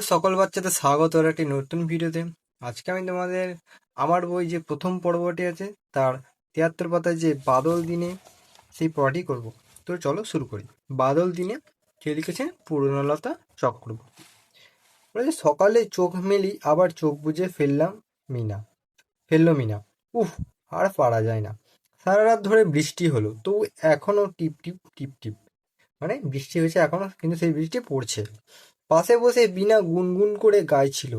সকল বাচ্চাদের স্বাগত আর একটি নতুন ভিডিওতে। আজকে আমি তোমাদের আমার বই যে প্রথম পর্বটি আছে তার ৭৩ পাতায় যে বাদল দিনে সেই পড়াটি করব। তো চলো শুরু করি। বাদল দিনে কে লিখেছে? পূর্ণলতা চক্রবর্তী। বলেছে সকালে চোখ মেলি আবার চোখ বুজে ফেললো মিনা। উফ, আর পারা যায় না। সারা রাত ধরে বৃষ্টি হলো, তবু এখনো টিপ টিপ টিপ টিপ, মানে বৃষ্টি হয়েছে এখনো, কিন্তু সেই বৃষ্টি পড়ছে। পাশে বসে বিনা গুনগুন করে গাইছিল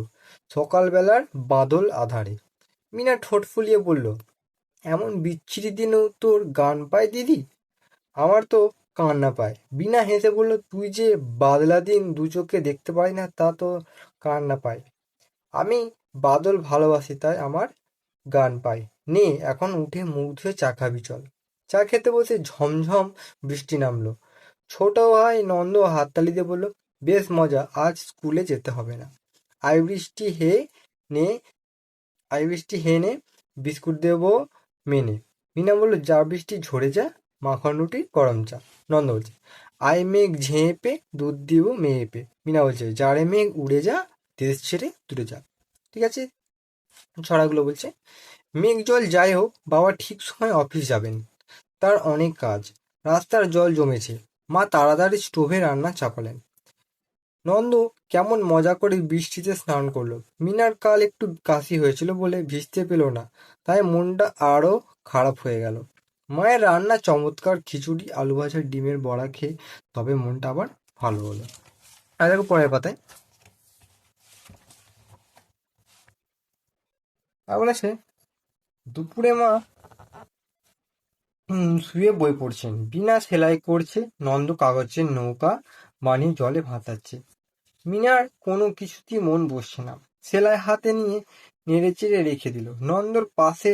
সকালবেলার বাদল আধারে। মিনা ঠোঁট ফুলিয়ে বলল, এমন বিচ্ছিরি দিনেও তোর গান পায় দিদি? আমার তো কান্না পায়। বিনা হেসে বলল, তুই যে বাদলা দিন দু চোখে দেখতে পাই না তা তো কান্না পায়। আমি বাদল ভালোবাসি, তাই আমার গান পাই। নে এখন উঠে মুখ ধুয়ে চা খাবি চল। চা খেতে বসে ঝমঝম বৃষ্টি নামলো। ছোট ভাই নন্দ হাততালি দিয়ে বলল, বেশ মজা, আজ স্কুলে যেতে হবে না। আই বৃষ্টি হে নে আই বৃষ্টি হে নে, বিস্কুট দেবো মেনে। মিনা বলল, যা বৃষ্টি ঝরে যা, মাখন রুটি গরম চা। নন্দ বলছে, আয় মেঘ ঝেঁয়ে পে, দুধ দিব মেয়ে পে। মিনা বলছে, যা রে মেঘ উড়ে যা, দেশ ছেড়ে দূরে যা। ঠিক আছে, ছড়াগুলো বলছে, মেঘ জল যাই হোক, বাবা ঠিক সময় অফিস যাবেন, তার অনেক কাজ। রাস্তার জল জমেছে, মা তাড়াতাড়ি স্টোভে রান্না চাপালেন। নন্দ কেমন মজা করে বৃষ্টিতে স্নান করলো। মিনার কাল একটু কাশি হয়েছিল বলে ভিজতে পেল না, তাই মনটা আরো খারাপ হয়ে গেল। মায়ের রান্না চমৎকার খিচুড়ি, আলু ভাজা, ডিমের বড়া খেয়ে তবে মনটা আবার ভালো হলো। আর দেখো পরের পাতায় আর বলেছে, দুপুরে মা শুয়ে বই পড়ছেন, বিনা সেলাই করছে, নন্দ কাগজের নৌকা বানিয়ে জলে ভাসাচ্ছে। মিনার কোনো কিছুতেই মন বসছে না। সেলাই হাতে নিয়ে নেড়েচেড়ে রেখে দিল। নন্দর পাশে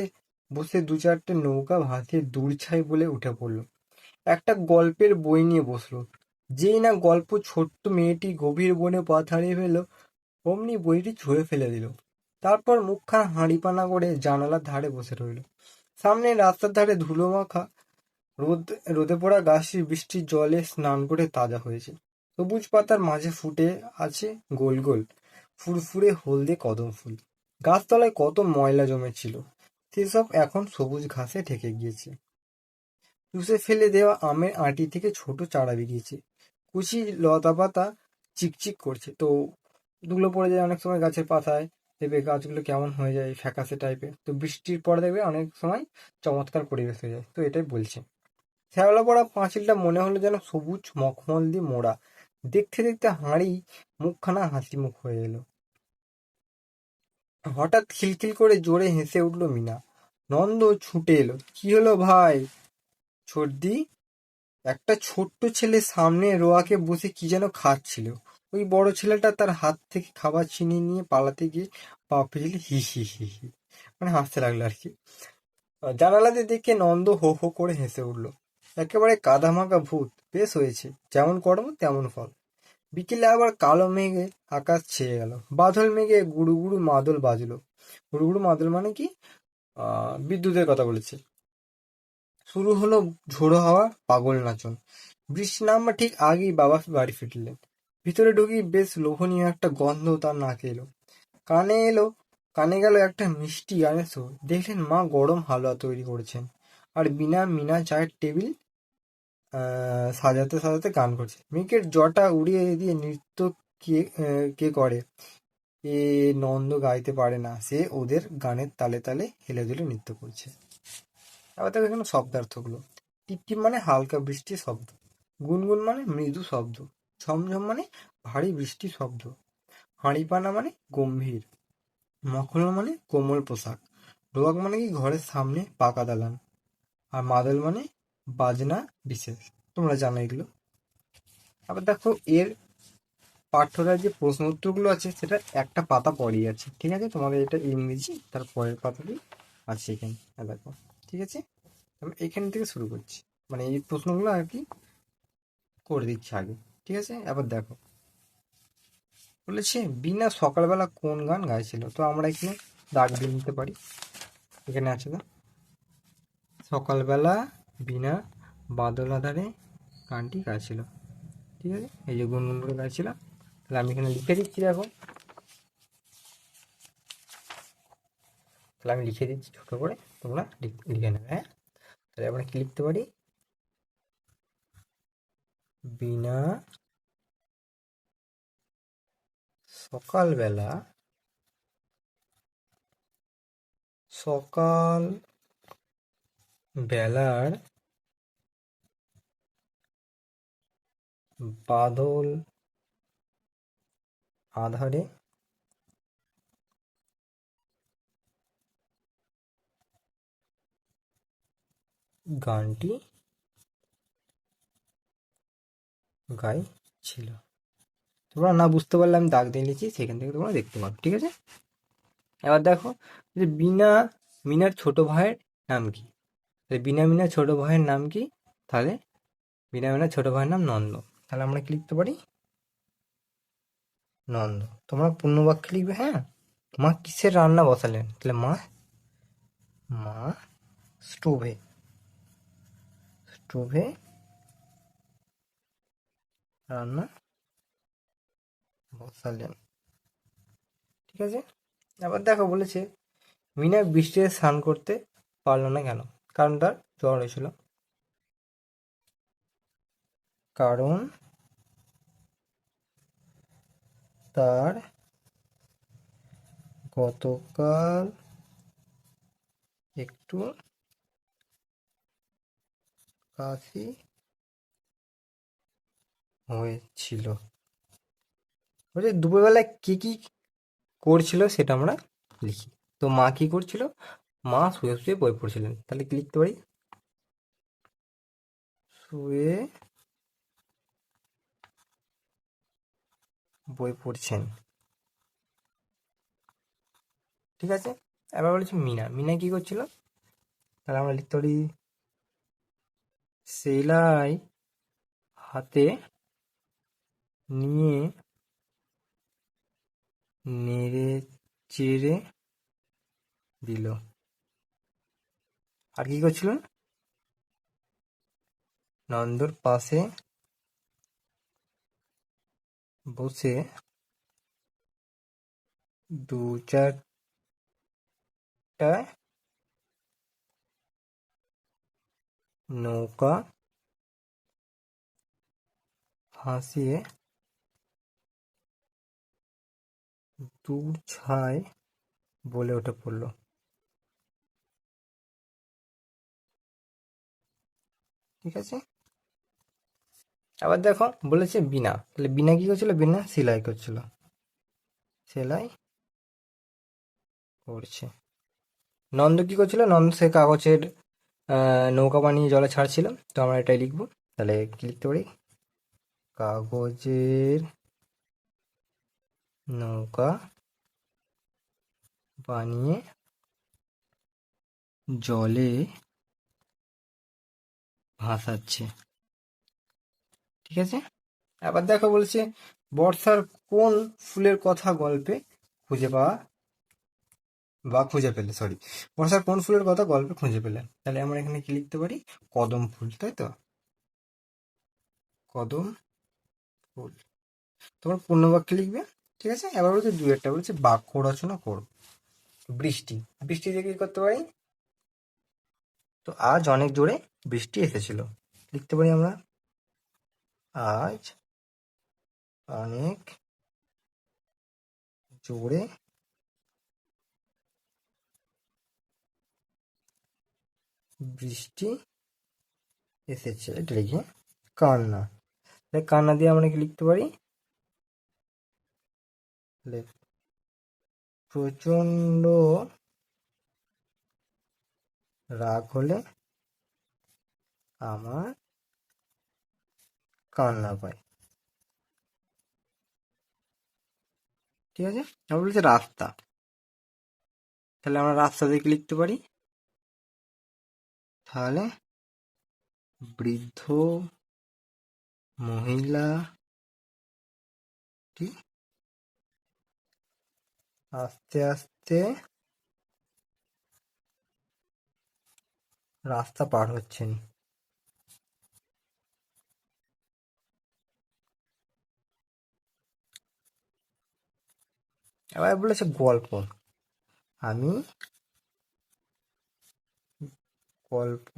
বসে দু চারটে নৌকা ভাসিয়ে দূরছাই বলে উঠে পড়ল। একটা গল্পের বই নিয়ে বসলো। যেই না গল্প ছোট্ট মেয়েটি গভীর বনে পথ হারিয়ে ফেলল, অমনি বইটি ছুঁড়ে ফেলে দিল। তারপর মুখখানা হাঁড়িপানা করে জানালার ধারে বসে রইল। সামনে রাস্তার ধারে ধুলো মাখা রোদে পোড়া গাছটি বৃষ্টির জলে স্নান করে তাজা হয়েছে। সবুজ পাতার মাঝে ফুটে আছে গোল গোল ফুরফুরে হলদে কদম ফুল। গাছতলায় কত ময়লা জমেছিল, সেসব এখন সবুজ ঘাসে ঢেকে গিয়েছে। চুষে ফেলে দেওয়া আমের আঁটি থেকে ছোট চারা বেরিয়েছে। কুচি লতা পাতা চিকচিক করছে। তো ধুলো পড়ে যায় অনেক সময় গাছের পাতায়, দেখবে গাছগুলো কেমন হয়ে যায় ফ্যাকাশে টাইপের। তো বৃষ্টির পরে দেখবে অনেক সময় চমৎকার পরিবেশ হয়ে যায়। তো এটাই বলছে। শ্যাওলা পড়া পাঁচিলটা মনে হলো যেন সবুজ মখমল দিয়ে মোড়া। দেখতে দেখতে হাঁড়ি মুখখানা হাসি মুখ হয়ে এলো। হঠাৎ খিলখিল করে জোরে হেসে উঠল মিনা। নন্দ ছুটে এলো। কি হলো ভাই? ছোটদি। একটা ছোট্ট ছেলে সামনে রোয়াকে বসে কি যেন খাচ্ছিল। ওই বড় ছেলেটা তার হাত থেকে খাবার ছিনিয়ে নিয়ে পালাতে গিয়ে পা পিছলে হি হি হি হি, মানে হাসতে লাগলো আর কি। জানালাতে দেখে নন্দ হো হো করে হেসে উঠল। একেবারে কাদামাখা ভূত। বেশ হয়েছে, যেমন কর্ম তেমন ফল। বিকেলে আবার কালো মেঘে আকাশ ছেয়ে গেল। বাদল মেঘে গুড়ু গুড়ু মাদল বাজলো। গুড়ু গুড়ু মাদল মানে কি? বিদ্যুতের কথা বলেছে। শুরু হলো ঝোড়ো হাওয়া, পাগল নাচন। বৃষ্টি নামবার ঠিক আগেই বাবা বাড়ি ফিরলেন। ভিতরে ঢুকেই বেশ লোভনীয় একটা গন্ধ তার নাকে এলো। কানে এলো কানে গেল একটা মিষ্টি গানের সুর। দেখলেন মা গরম হালুয়া তৈরি করেছেন, আর মিনা চায়ের টেবিল সাজাতে সাজাতে গান করছে। মেঘের জটা উড়িয়ে দিয়ে নৃত্য কে করে? এ নন্দ গাইতে পারে না, সে ওদের গানের তালে তালে হেলে দুলে নৃত্য করছে। আবার দেখো এখানে শব্দার্থগুলো। টিপটিপ মানে হালকা বৃষ্টির শব্দ। গুনগুন মানে মৃদু শব্দ। ঝমঝম মানে ভারী বৃষ্টির শব্দ। হাঁড়িপানা মানে গম্ভীর। মখমল মানে কোমল পোশাক। রোয়াক মানে কি ঘরের সামনে পাকা দালান। আর মাদল মানে বাজনা বিশেষ। তোমরা জানো এগুলো। আবার দেখো এর পাঠ্যটার যে প্রশ্ন উত্তরগুলো আছে সেটা একটা পাতা পরেই আছে। ঠিক আছে, তোমাদের এটা ইংরেজি, তার পরের পাতাটি আছে এখানে। দেখো, ঠিক আছে, আমি এখান থেকে শুরু করছি, মানে এই প্রশ্নগুলো আর কি করে দিচ্ছি আগে। ঠিক আছে, আবার দেখো বলেছে, বিনা সকালবেলা কোন গান গাইছিল? তো আমরা এখানে দাগ দিয়ে নিতে পারি। এখানে আছে না, সকালবেলা বিনা বাদল আধারে গানটি গাইছিল। ঠিক আছে, এই যে গুনগুন করে গাইছিল, তাহলে আমি এখানে লিখে দিচ্ছি, দেখো। তাহলে আমি লিখে দিচ্ছি ছোট করে, তোমরা লিখে নেবে, হ্যাঁ। তাহলে আমরা কি লিখতে পারি? বিনা সকাল বেলার বাদল আধারে গানটি গাইছিল। তোমরা না বুঝতে পারলে আমি দাগ দিয়ে নিচ্ছি, সেখান থেকে তোমরা দেখতে পারো, ঠিক আছে। এবার দেখো যে মিনার ছোট ভাইয়ের নাম কি? তাহলে মিনার ছোট ভাইয়ের নাম কি? তাহলে মিনার ছোট ভাইয়ের নাম নন্দ। তাহলে আমরা কি লিখতে পারি? নন্দ। তোমরা পূর্ণ বাক্যে লিখবে, হ্যাঁ। মা কিসের রান্না বসালেন? তাহলে মা মা স্টোভে স্টোভে রান্না বসালেন, ঠিক আছে। আবার দেখো বলেছে মিনা বৃষ্টিতে স্নান করতে পারলো না কেন? কারণ তার জ্বর হয়েছিল। কারণ তার গতকাল একটু কাশি হয়েছিল। বলছে দুপুরবেলায় কি কি করছিল সেটা আমরা লিখি। তো মা কি করছিল? মা শুয়ে শুয়ে বই পড়ছিলেন। তাহলে কি লিখতে পারি? শুয়ে বই পড়ছেন, ঠিক আছে। এবার বলেছি মিনা কি করছিল? তাহলে আমরা লিখতে পারি সেলাই হাতে নিয়ে নেড়ে চেড়ে দিল। আর কি করছিল? নন্দর পাশে বসে দু চারটা নৌকা ভাসিয়ে দূর ছায় বলে উঠে পড়ল। ঠিক আছে। আবার দেখো বলেছে বিনা। তাহলে বিনা কি করছিল? বিনা সেলাই করছিল, সেলাই করছে। নন্দ কি করছিল? নন্দ সে কাগজের নৌকা বানিয়ে জলে ছাড়ছিল। তো আমরা এটাই লিখবো। তাহলে কি লিখতে পারি? কাগজের নৌকা বানিয়ে জলে ভাসাচ্ছে, ঠিক আছে। আবার দেখো বলছে বর্ষার কোন ফুলের কথা গল্পে খুঁজে পাওয়া বা খুঁজে পেলে, সরি, বর্ষার কোন ফুলের কথা গল্পে খুঁজে পেলে? তাহলে আমরা এখানে কি লিখতে পারি? কদম ফুল, তাই তো। কদম ফুল। তোমার পূর্ণ বাক্যে লিখবে, ঠিক আছে। এবার বলছে দু একটা বলছে বাক্য রচনা করো। বৃষ্টি। বৃষ্টি দিয়ে কি করতে পারি? তো আজ অনেক জোরে বৃষ্টি এসেছিল, লিখতে পারি আমরা আজ অনেক জোরে বৃষ্টি এসেছে, এটা লিখে কান্না। তাহলে কান্না দিয়ে আমরা কি লিখতে পারি? তাহলে প্রচন্ড রাগ হলে আমার কান্না পায়, ঠিক আছে। তারপর বলছে রাস্তা। তাহলে আমরা রাস্তা দিয়ে কি লিখতে পারি? তাহলে বৃদ্ধ মহিলাটি আস্তে আস্তে রাস্তা পার হচ্ছেন। এবার বলেছে গল্প। আমি গল্প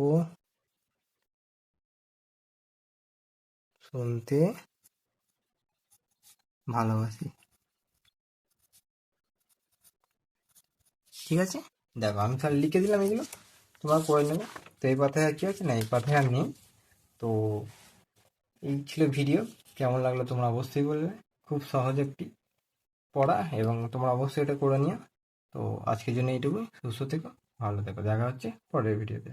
শুনতে ভালোবাসি। ঠিক আছে, দেখো আমি তাহলে লিখে দিলাম এগুলো, তোমরা করে নেবে। তো এই পাতায় আর কি আছে না, এই পাতায় আর নেই। তো এই ছিল ভিডিও। কেমন লাগলো তোমরা অবশ্যই বলবে। খুব সহজ একটি পড়া, এবং তোমরা অবশ্যই এটা করে নিও। তো আজকের জন্য এইটুকুই। সুস্থ থেকো, ভালো থেকো, দেখা হচ্ছে পরের ভিডিওতে।